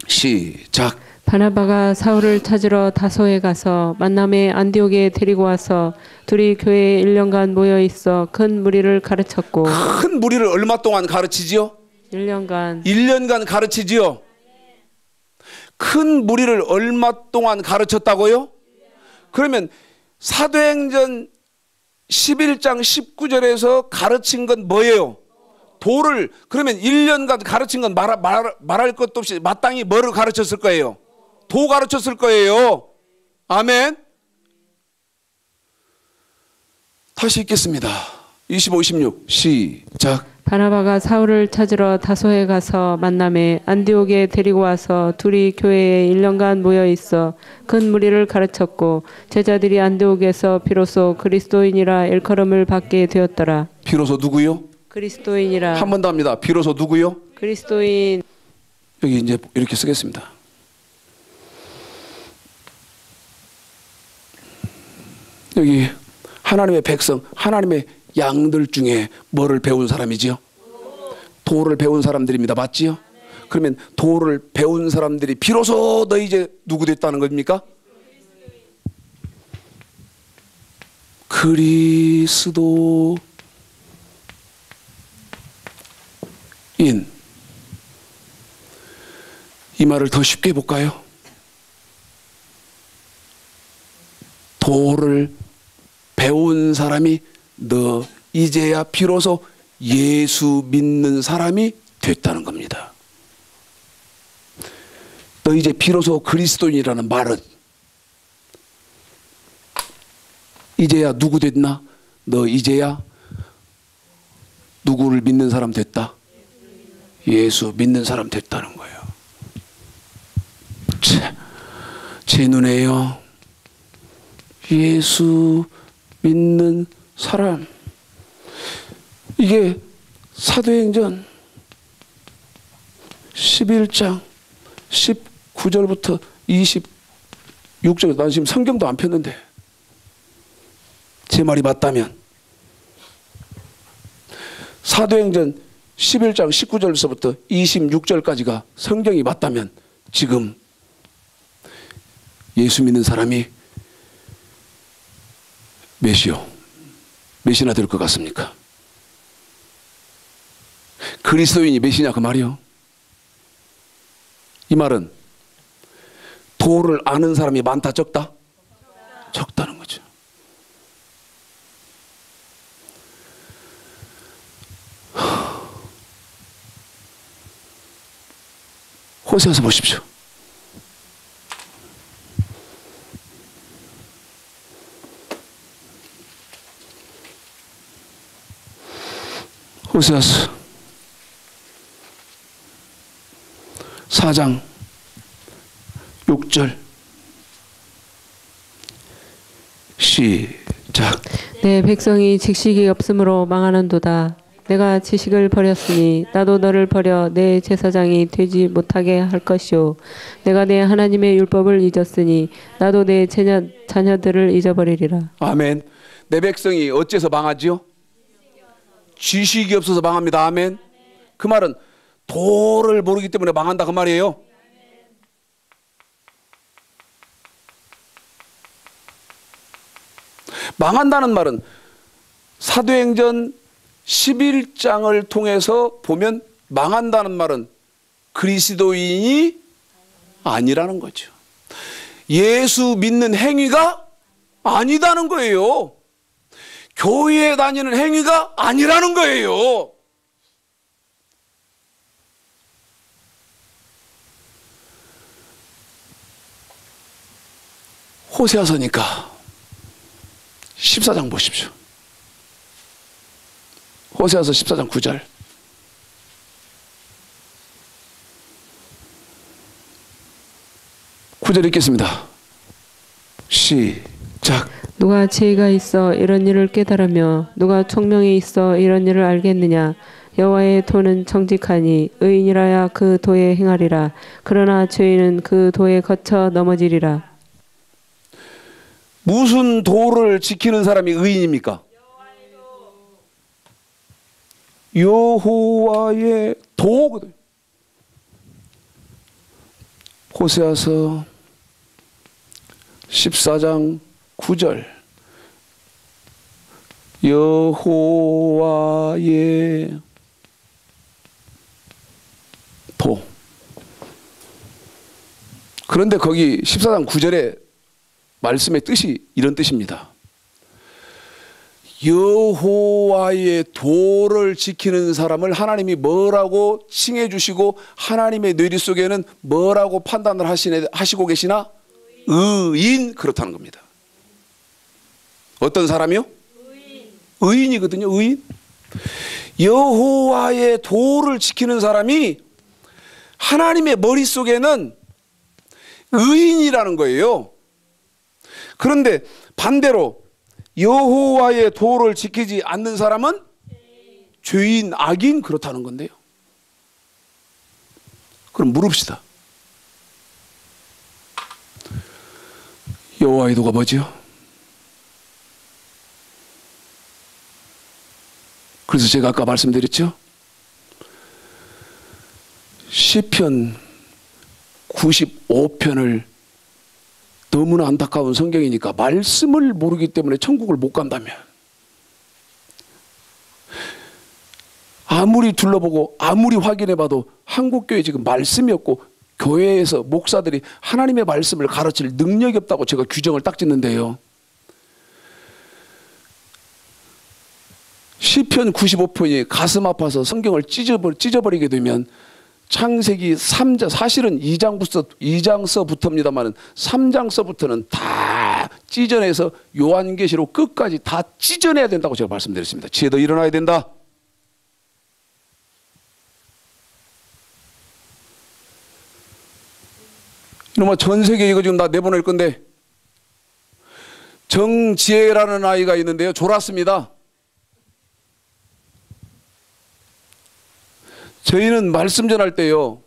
시작. 바나바가 사울을 찾으러 다소에 가서 만남에 안디옥에 데리고 와서 둘이 교회에 1년간 모여 있어 큰 무리를 가르쳤고. 큰 무리를 얼마 동안 가르치지요? 1년간 가르치지요? 큰 무리를 얼마 동안 가르쳤다고요? 그러면 사도행전 11장 19절에서 가르친 건 뭐예요? 도를. 그러면 1년간 가르친 건 말할 것도 없이 마땅히 뭐를 가르쳤을 거예요? 도 가르쳤을 거예요. 아멘. 다시 읽겠습니다. 25, 26 시작. 바나바가 사울을 찾으러 다소에 가서 만남에 안디옥에 데리고 와서 둘이 교회에 1년간 모여 있어 큰 무리를 가르쳤고 제자들이 안디옥에서 비로소 그리스도인이라 일컬음을 받게 되었더라. 비로소 누구요? 그리스도인이라. 한 번 더 합니다. 비로소 누구요? 그리스도인. 여기 이제 이렇게 쓰겠습니다. 여기 하나님의 백성, 하나님의 양들 중에 뭐를 배운 사람이지요? 도를 배운 사람들입니다. 맞지요? 그러면 도를 배운 사람들이 비로소 너 이제 누구 됐다는 겁니까? 그리스도인. 이 말을 더 쉽게 해볼까요? 도를 배운 사람이 너 이제야 비로소 예수 믿는 사람이 됐다는 겁니다. 너 이제 비로소 그리스도인이라는 말은 이제야 누구 됐나? 너 이제야 누구를 믿는 사람 됐다? 예수 믿는 사람 됐다는 거예요. 제 눈에요, 예수 믿는 사람, 이게 사도행전 11장 19절부터 26절. 난 지금 성경도 안 폈는데 제 말이 맞다면 사도행전 11장 19절에서부터 26절까지가 성경이 맞다면 지금 예수 믿는 사람이 몇이나 될 것 같습니까? 그리스도인이 몇이냐 그 말이요. 이 말은 도를 아는 사람이 많다 적다? 적다는 거죠. 호세아서 보십시오. 호세아서 4장 6절 시작. 내 백성이 직식이 없으므로 망하는도다. 내가 지식을 버렸으니 나도 너를 버려 내 제사장이 되지 못하게 할 것이요. 내가 내 하나님의 율법을 잊었으니 나도 내 자녀들을 잊어버리리라. 아멘. 내 백성이 어째서 망하지요? 지식이 없어서 망합니다. 아멘. 그 말은 도를 모르기 때문에 망한다 그 말이에요. 망한다는 말은 사도행전 11장을 통해서 보면 망한다는 말은 그리스도인이 아니라는 거죠. 예수 믿는 행위가 아니다는 거예요. 교회에 다니는 행위가 아니라는 거예요. 호세아서니까 14장 보십시오. 호세아서 14장 9절. 구절 읽겠습니다. 시작. 누가 지혜가 있어 이런 일을 깨달으며 누가 총명이 있어 이런 일을 알겠느냐. 여호와의 도는 정직하니 의인이라야 그 도에 행하리라. 그러나 죄인은 그 도에 거쳐 넘어지리라. 무슨 도를 지키는 사람이 의인입니까? 여호와의 도거든. 호세아서 14장 9절. 여호와의 도. 그런데 거기 14장 9절에 말씀의 뜻이 이런 뜻입니다. 여호와의 도를 지키는 사람을 하나님이 뭐라고 칭해 주시고 하나님의 뇌리 속에는 뭐라고 판단을 하시고 계시나? 의인. 그렇다는 겁니다. 어떤 사람이요? 의인이거든요. 의인. 여호와의 도를 지키는 사람이 하나님의 머릿속에는 의인이라는 거예요. 그런데 반대로 여호와의 도를 지키지 않는 사람은 죄인, 악인. 그렇다는 건데요. 그럼 물읍시다. 여호와의 도가 뭐지요? 그래서 제가 아까 말씀드렸죠. 시편 95편을 너무나 안타까운 성경이니까 말씀을 모르기 때문에 천국을 못 간다면, 아무리 둘러보고 아무리 확인해봐도 한국교회 지금 말씀이 없고 교회에서 목사들이 하나님의 말씀을 가르칠 능력이 없다고 제가 규정을 딱 짓는데요. 시편 95편이 가슴 아파서 성경을 찢어버리게 되면 창세기 3장, 사실은 2장서부터입니다만 3장서부터는 다 찢어내서 요한계시록 끝까지 다 찢어내야 된다고 제가 말씀드렸습니다. 지혜도 일어나야 된다. 이놈아, 전 세계 이거 지금 다 내보낼 건데, 정지혜라는 아이가 있는데요. 졸았습니다. 저희는 말씀 전할 때요,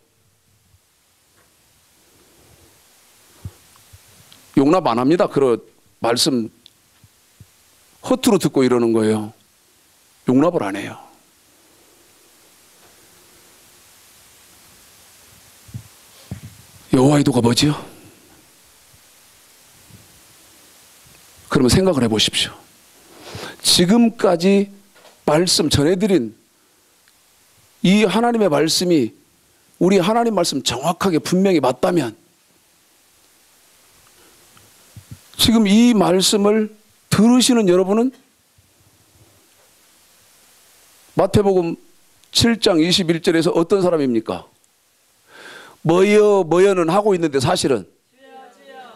용납 안 합니다. 그런 말씀 허투루 듣고 이러는 거예요. 용납을 안 해요. 여호와의 도가 뭐지요? 그러면 생각을 해보십시오. 지금까지 말씀 전해드린 이 하나님의 말씀이 우리 하나님 말씀 정확하게 분명히 맞다면, 지금 이 말씀을 들으시는 여러분은 마태복음 7장 21절에서 어떤 사람입니까? 뭐여는 하고 있는데 사실은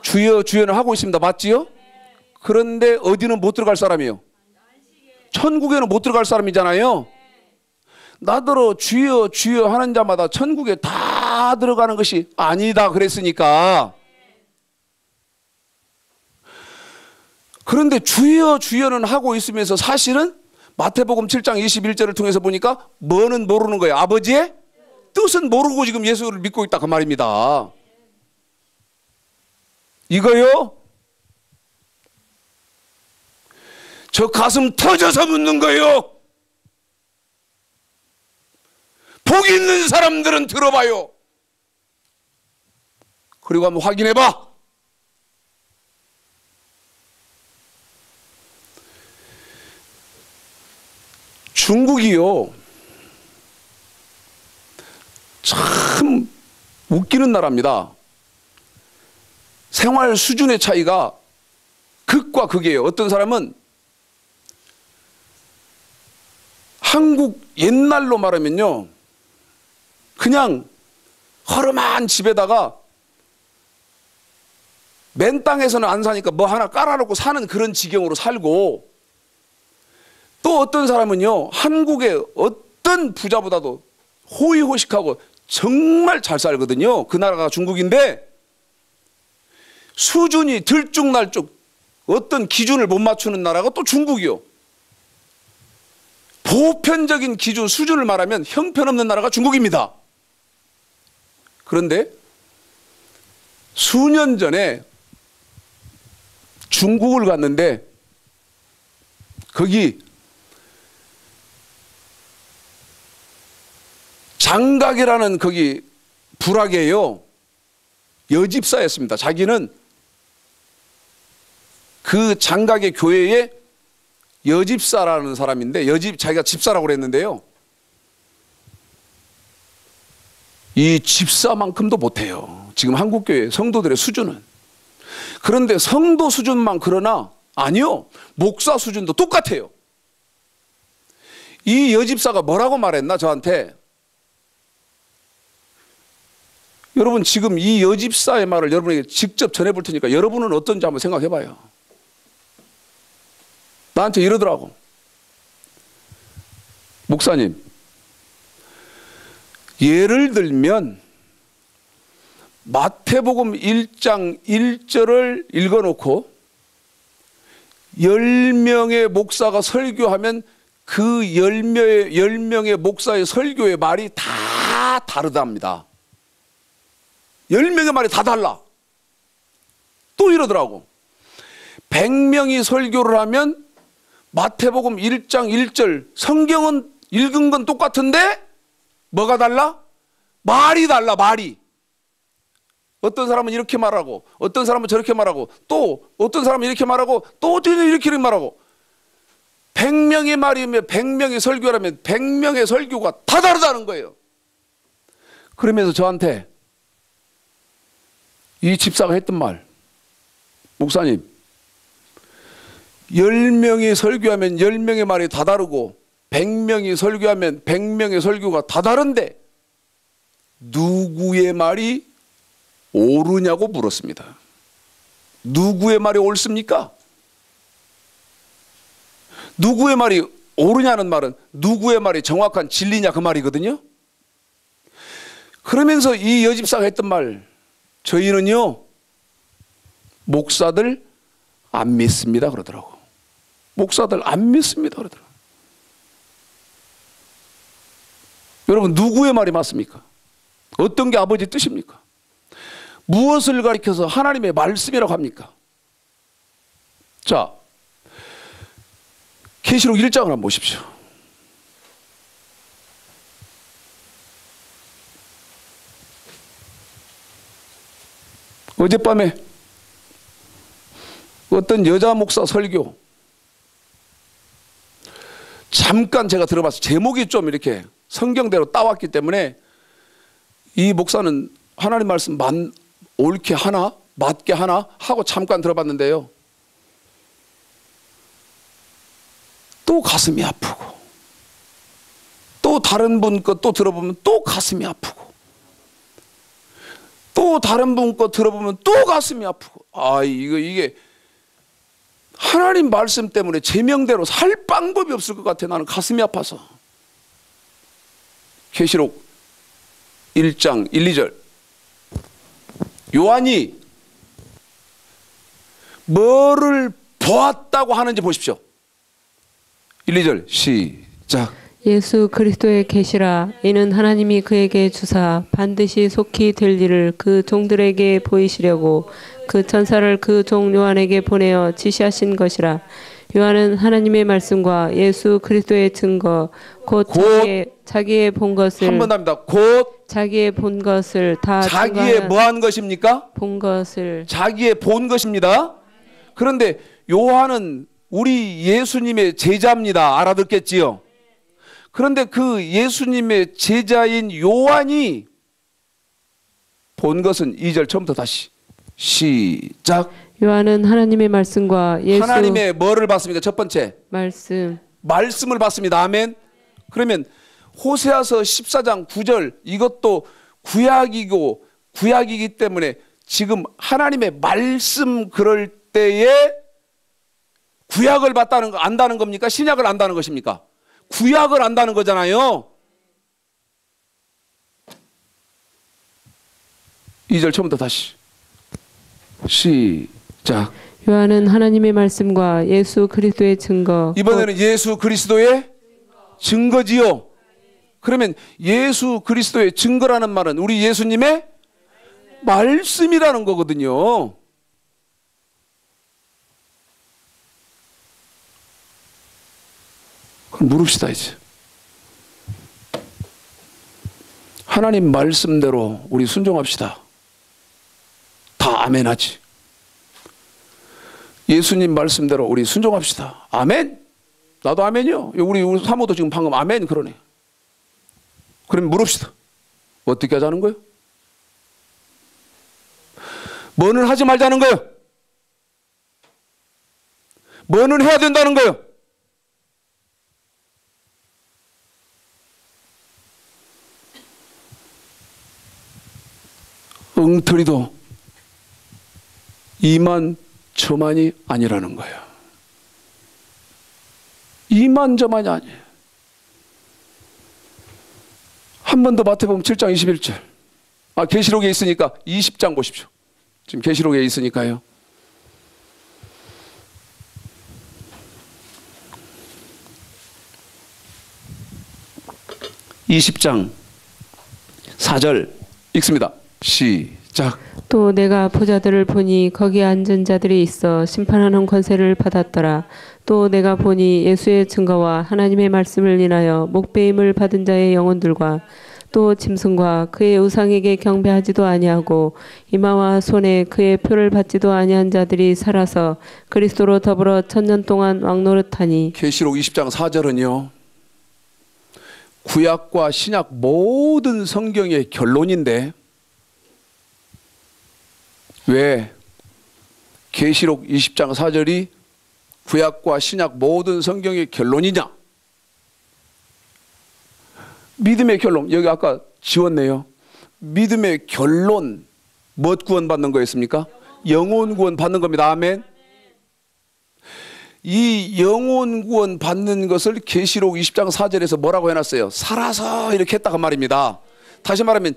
주여 주여는 하고 있습니다. 맞지요? 그런데 어디는 못 들어갈 사람이에요? 천국에는 못 들어갈 사람이잖아요. 나더러 주여 주여 하는 자마다 천국에 다 들어가는 것이 아니다 그랬으니까. 그런데 주여 주여는 하고 있으면서 사실은 마태복음 7장 21절을 통해서 보니까 뭐는 모르는 거예요? 아버지의 뜻은 모르고 지금 예수를 믿고 있다 그 말입니다. 이거요? 저 가슴 터져서 묻는 거예요. 복 있는 사람들은 들어봐요. 그리고 한번 확인해봐. 중국이요, 참 웃기는 나라입니다. 생활 수준의 차이가 극과 극이에요. 어떤 사람은 한국 옛날로 말하면요, 그냥 허름한 집에다가 맨 땅에서는 안 사니까 뭐 하나 깔아놓고 사는 그런 지경으로 살고, 또 어떤 사람은요, 한국의 어떤 부자보다도 호의호식하고 정말 잘 살거든요. 그 나라가 중국인데 수준이 들쭉날쭉 어떤 기준을 못 맞추는 나라가 또 중국이요. 보편적인 기준 수준을 말하면 형편없는 나라가 중국입니다. 그런데 수년 전에 중국을 갔는데 거기 장각이라는 거기 불악이에요. 여집사였습니다. 자기는 그 장각의 교회에 여집사라는 사람인데, 자기가 집사라고 그랬는데요, 이 집사만큼도 못해요. 지금 한국교회 성도들의 수준은. 그런데 성도 수준만 그러나 아니요. 목사 수준도 똑같아요. 이 여집사가 뭐라고 말했나 저한테? 여러분 지금 이 여집사의 말을 여러분에게 직접 전해볼 테니까 여러분은 어떤지 한번 생각해 봐요. 나한테 이러더라고. 목사님, 예를 들면 마태복음 1장 1절을 읽어놓고 10명의 목사가 설교하면 그 10명의 목사의 설교의 말이 다 다르답니다. 10명의 말이 다 달라. 또 이러더라고. 100명이 설교를 하면 마태복음 1장 1절 성경은 읽은 건 똑같은데 뭐가 달라? 말이 달라. 말이. 어떤 사람은 이렇게 말하고 어떤 사람은 저렇게 말하고 또 어떤 사람은 이렇게 말하고 또 이렇게 말하고 100명의 말이면 100명의 설교를 하면 100명의 설교가 다 다르다는 거예요. 그러면서 저한테 이 집사가 했던 말, 목사님 10명이 설교하면 10명의 말이 다 다르고 100명이 설교하면 100명의 설교가 다 다른데 누구의 말이 옳으냐고 물었습니다. 누구의 말이 옳습니까? 누구의 말이 옳으냐는 말은 누구의 말이 정확한 진리냐 그 말이거든요. 그러면서 이 여집사가 했던 말, 저희는요 목사들 안 믿습니다 그러더라고. 목사들 안 믿습니다 그러더라고. 여러분 누구의 말이 맞습니까? 어떤 게 아버지 뜻입니까? 무엇을 가리켜서 하나님의 말씀이라고 합니까? 자, 계시록 1장을 한번 보십시오. 어젯밤에 어떤 여자 목사 설교 잠깐 제가 들어봤어요. 제목이 좀 이렇게 성경대로 따왔기 때문에 이 목사는 하나님 말씀 옳게 하나 맞게 하나 하고 잠깐 들어봤는데요. 또 가슴이 아프고 또 다른 분 것 또 들어보면 또 가슴이 아프고 또 다른 분 것 들어보면 또 가슴이 아프고 이게 하나님 말씀 때문에 제명대로 살 방법이 없을 것 같아. 나는 가슴이 아파서. 계시록 1장 1, 2절 요한이 뭐를 보았다고 하는지 보십시오. 1, 2절 시작. 예수 그리스도의 계시라. 이는 하나님이 그에게 주사 반드시 속히 될 일을 그 종들에게 보이시려고 그 천사를 그 종 요한에게 보내어 지시하신 것이라. 요한은 하나님의 말씀과 예수 그리스도의 증거 곧 자기의 본 것을 한 번 합니다. 곧 자기의 본 것을 다 자기의 뭐한 것입니까? 본 것을 자기의 본 것입니다. 그런데 요한은 우리 예수님의 제자입니다. 알아듣겠지요? 그런데 그 예수님의 제자인 요한이 본 것은 2절 처음부터 다시 시작. 요한은 하나님의 말씀과 예수 하나님의 뭐를 봤습니까? 첫 번째 말씀을 봤습니다. 아멘. 그러면 호세아서 14장 9절 이것도 구약이기 때문에 지금 하나님의 말씀 그럴 때에 구약을 안다는 겁니까? 신약을 안다는 것입니까? 구약을 안다는 거잖아요. 2절 처음부터 다시 시작. 요한은 하나님의 말씀과 예수 그리스도의 증거 이번에는 예수 그리스도의 증거지요. 그러면 예수 그리스도의 증거라는 말은 우리 예수님의 말씀이라는 거거든요. 그럼 물읍시다 이제. 하나님 말씀대로 우리 순종합시다. 다 아멘하지. 예수님 말씀대로 우리 순종합시다. 아멘. 나도 아멘이요. 우리 사모도 지금 방금 아멘 그러네. 그럼 물읍시다. 어떻게 하자는 거예요? 뭐는 하지 말자는 거예요? 뭐는 해야 된다는 거예요. 엉터리도 이만저만이 아니라는 거예요. 이만저만이 아니에요. 한 번 더 마태복음 7장 21절. 계시록에 있으니까 20장 보십시오. 지금 계시록에 있으니까요. 20장 4절 읽습니다. 시작. 또 내가 보자들을 보니 거기 앉은 자들이 있어 심판하는 권세를 받았더라. 또 내가 보니 예수의 증거와 하나님의 말씀을 인하여 목배임을 받은 자의 영혼들과 또 짐승과 그의 우상에게 경배하지도 아니하고 이마와 손에 그의 표를 받지도 아니한 자들이 살아서 그리스도로 더불어 천년 동안 왕노릇하니. 계시록 20장 4절은요. 구약과 신약 모든 성경의 결론인데 왜 계시록 20장 4절이 구약과 신약 모든 성경의 결론이냐? 믿음의 결론, 여기 아까 지웠네요. 믿음의 결론, 무엇 구원받는 거였습니까? 영혼 구원 받는 겁니다. 아멘. 이 영혼 구원 받는 것을 계시록 20장 4절에서 뭐라고 해놨어요? 살아서 이렇게 했다고 말입니다. 다시 말하면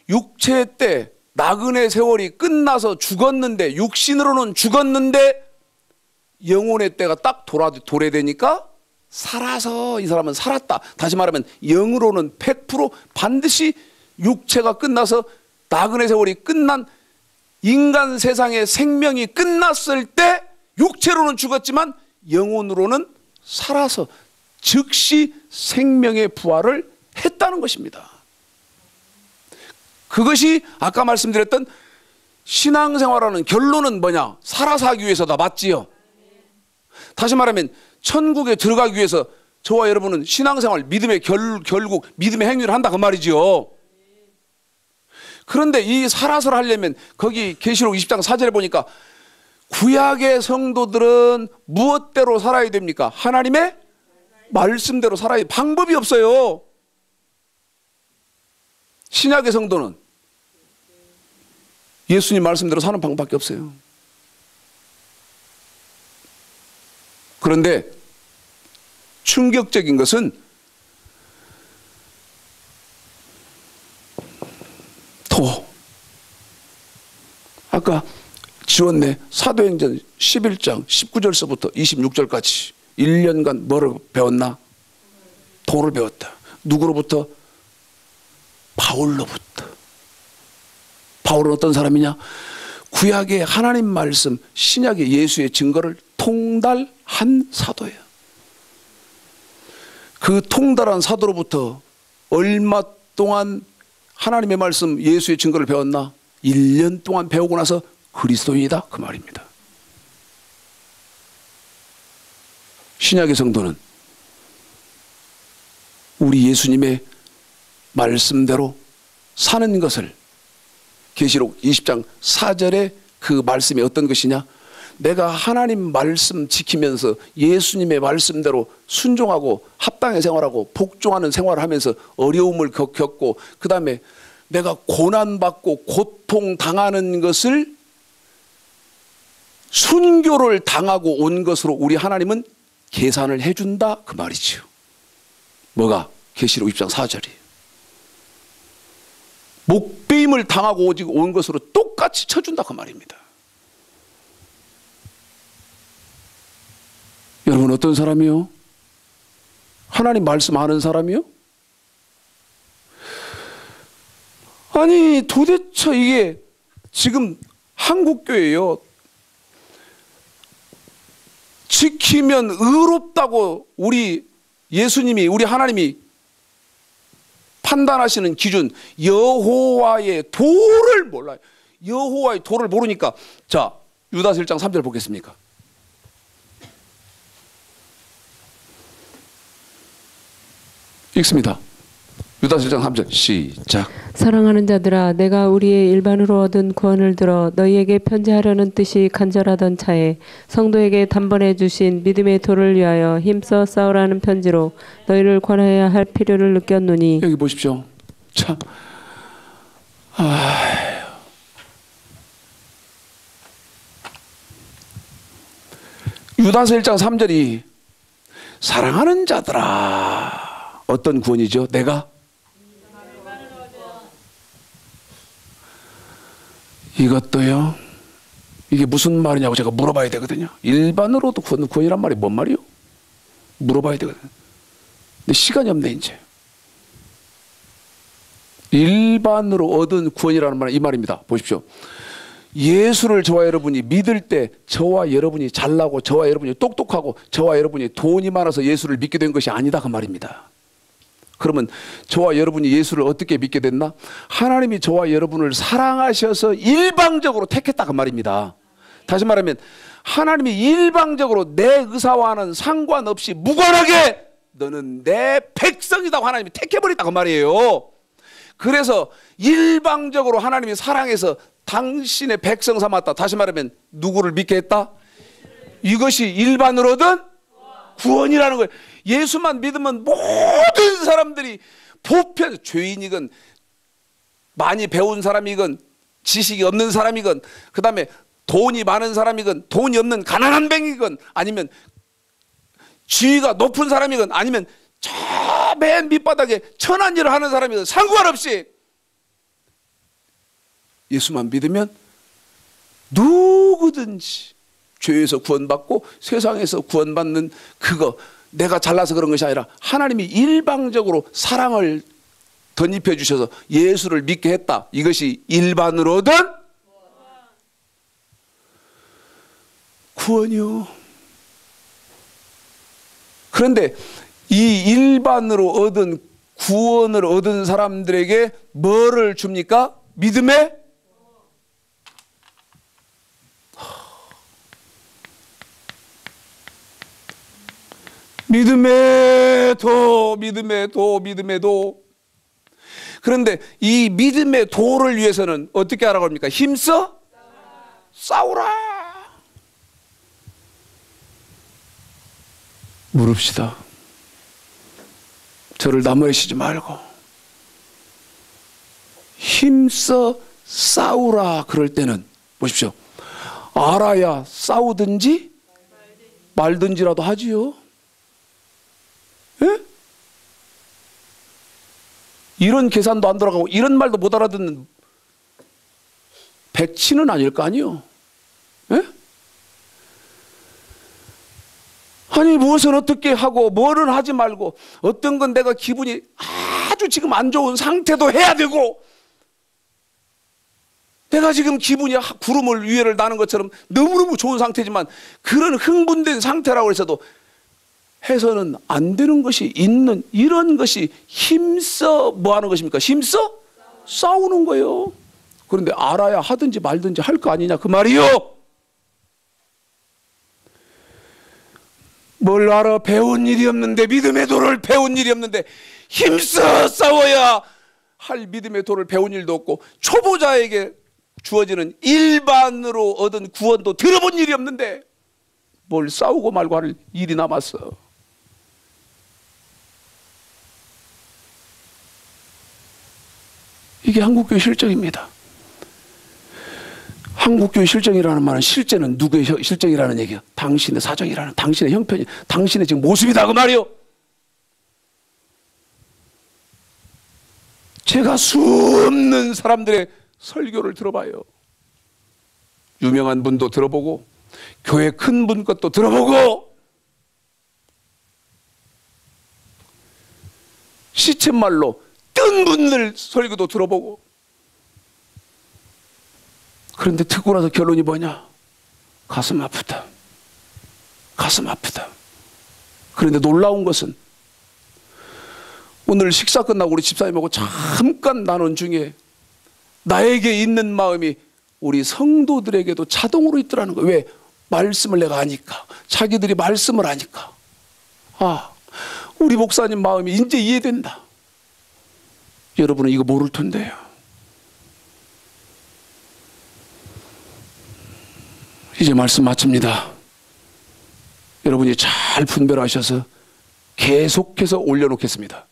육체 때 나그네 세월이 끝나서 죽었는데, 육신으로는 죽었는데 영혼의 때가 딱 도래되니까 살아서 이 사람은 살았다. 다시 말하면 영으로는 100% 반드시 육체가 끝나서 나그네 세월이 끝난 인간 세상의 생명이 끝났을 때 육체로는 죽었지만 영혼으로는 살아서 즉시 생명의 부활을 했다는 것입니다. 그것이 아까 말씀드렸던 신앙생활하는 결론은 뭐냐? 살아서 하기 위해서다. 맞지요? 다시 말하면 천국에 들어가기 위해서 저와 여러분은 신앙생활, 믿음의 결국 믿음의 행위를 한다 그 말이지요. 그런데 이 살아서 하려면 거기 계시록 20장 4절에 보니까 구약의 성도들은 무엇대로 살아야 됩니까? 하나님의 말씀대로 살아야 돼. 방법이 없어요. 신약의 성도는 예수님 말씀대로 사는 방법밖에 없어요. 그런데 충격적인 것은 또 아까 지웠네. 사도행전 11장 19절서부터 26절까지 1년간 뭐를 배웠나? 도를 배웠다. 누구로부터? 바울로부터. 바울은 어떤 사람이냐? 구약의 하나님 말씀, 신약의 예수의 증거를 통달한 사도예요. 그 통달한 사도로부터 얼마 동안 하나님의 말씀, 예수의 증거를 배웠나? 1년 동안 배우고 나서 그리스도인이다 그 말입니다. 신약의 성도는 우리 예수님의 말씀대로 사는 것을 계시록 20장 4절에 그 말씀이 어떤 것이냐? 내가 하나님 말씀 지키면서 예수님의 말씀대로 순종하고 합당의 생활하고 복종하는 생활을 하면서 어려움을 겪고 그 다음에 내가 고난받고 고통당하는 것을 순교를 당하고 온 것으로 우리 하나님은 계산을 해준다 그 말이지요. 뭐가? 계시록 20장 4절이에요. 목배임을 당하고 온 것으로 똑같이 쳐준다 그 말입니다. 여러분 어떤 사람이요? 하나님 말씀 아는 사람이요? 아니 도대체 이게 지금 한국교회요, 지키면 의롭다고 우리 예수님이, 우리 하나님이 판단하시는 기준, 여호와의 도를 몰라요. 여호와의 도를 모르니까. 자, 유다서 1장 3절 보겠습니까? 읽습니다. 유다서 1장 3절 시작. 사랑하는 자들아, 내가 우리의 일반으로 얻은 구원을 들어 너희에게 편지하려는 뜻이 간절하던 차에 성도에게 단번에 주신 믿음의 도를 위하여 힘써 싸우라는 편지로 너희를 권하여야 할 필요를 느꼈노니. 여기 보십시오. 참, 유다서 1장 3절이 사랑하는 자들아, 어떤 구원이죠? 내가 이것도요, 이게 무슨 말이냐고 제가 물어봐야 되거든요. 일반으로도 구원이란 말이 뭔 말이요? 물어봐야 되거든요. 근데 시간이 없네 이제. 일반으로 얻은 구원이라는 말은 이 말입니다. 보십시오. 예수를 저와 여러분이 믿을 때 저와 여러분이 잘나고 저와 여러분이 똑똑하고 저와 여러분이 돈이 많아서 예수를 믿게 된 것이 아니다 그 말입니다. 그러면 저와 여러분이 예수를 어떻게 믿게 됐나? 하나님이 저와 여러분을 사랑하셔서 일방적으로 택했다 그 말입니다. 다시 말하면 하나님이 일방적으로 내 의사와는 상관없이 무관하게 너는 내 백성이다 하나님이 택해버렸다 그 말이에요. 그래서 일방적으로 하나님이 사랑해서 당신의 백성 삼았다. 다시 말하면 누구를 믿게 했다? 이것이 일반으로든 구원이라는 거예요. 예수만 믿으면 모든 사람들이 보편, 죄인이건 많이 배운 사람이건 지식이 없는 사람이건 그 다음에 돈이 많은 사람이건 돈이 없는 가난한 뱅이건 아니면 지위가 높은 사람이건 아니면 저 맨 밑바닥에 천한 일을 하는 사람이건 상관없이 예수만 믿으면 누구든지 죄에서 구원받고 세상에서 구원받는 그거 내가 잘나서 그런 것이 아니라 하나님이 일방적으로 사랑을 덧입혀 주셔서 예수를 믿게 했다. 이것이 일반으로든 구원이요. 그런데 이 일반으로 얻은 구원을 얻은 사람들에게 뭐를 줍니까? 믿음의 도, 믿음의 도. 그런데 이 믿음의 도를 위해서는 어떻게 하라고 합니까? 힘써 싸우라. 물읍시다. 저를 나무라시지 말고 힘써 싸우라. 그럴 때는 보십시오. 알아야 싸우든지 말든지라도 하지요. 예? 이런 계산도 안 돌아가고 이런 말도 못 알아듣는 백치는 아닐 거 아니요. 예? 아니 무엇은 어떻게 하고 뭐는 하지 말고 어떤 건 내가 기분이 아주 지금 안 좋은 상태도 해야 되고 내가 지금 기분이 구름을 위에를 나는 것처럼 너무너무 좋은 상태지만 그런 흥분된 상태라고 해서도 해서는 안 되는 것이 있는 이런 것이 힘써 뭐 하는 것입니까? 힘써 싸우는 거예요. 그런데 알아야 하든지 말든지 할 거 아니냐 그 말이요. 뭘 알아? 배운 일이 없는데 믿음의 도를 배운 일이 없는데 힘써 싸워야 할 믿음의 도를 배운 일도 없고 초보자에게 주어지는 일반으로 얻은 구원도 들어본 일이 없는데 뭘 싸우고 말고 할 일이 남았어. 이게 한국교회 실정입니다. 한국교회 실정이라는 말은 실제는 누구의 실정이라는 얘기야? 당신의 사정이라는, 당신의 형편이, 당신의 지금 모습이다 그 말이요. 제가 수없는 사람들의 설교를 들어봐요. 유명한 분도 들어보고 교회 큰 분 것도 들어보고 시쳇말로 뜬 분들 설교도 들어보고 그런데 듣고 나서 결론이 뭐냐? 가슴 아프다. 가슴 아프다. 그런데 놀라운 것은 오늘 식사 끝나고 우리 집사님하고 잠깐 나눈 중에 나에게 있는 마음이 우리 성도들에게도 자동으로 있더라는 거예요. 왜? 말씀을 내가 아니까. 자기들이 말씀을 아니까. 아, 우리 목사님 마음이 이제 이해된다. 여러분은 이거 모를 텐데요. 이제 말씀 마칩니다. 여러분이 잘 분별하셔서 계속해서 올려놓겠습니다.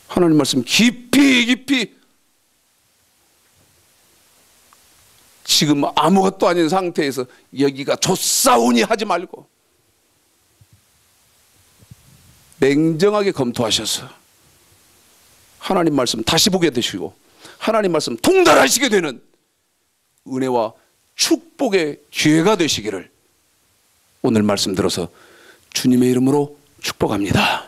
하나님 말씀 깊이 지금 아무것도 아닌 상태에서 여기가 좋사오니 하지 말고 냉정하게 검토하셔서 하나님 말씀 다시 보게 되시고 하나님 말씀 통달하시게 되는 은혜와 축복의 기회가 되시기를 오늘 말씀 들어서 주님의 이름으로 축복합니다.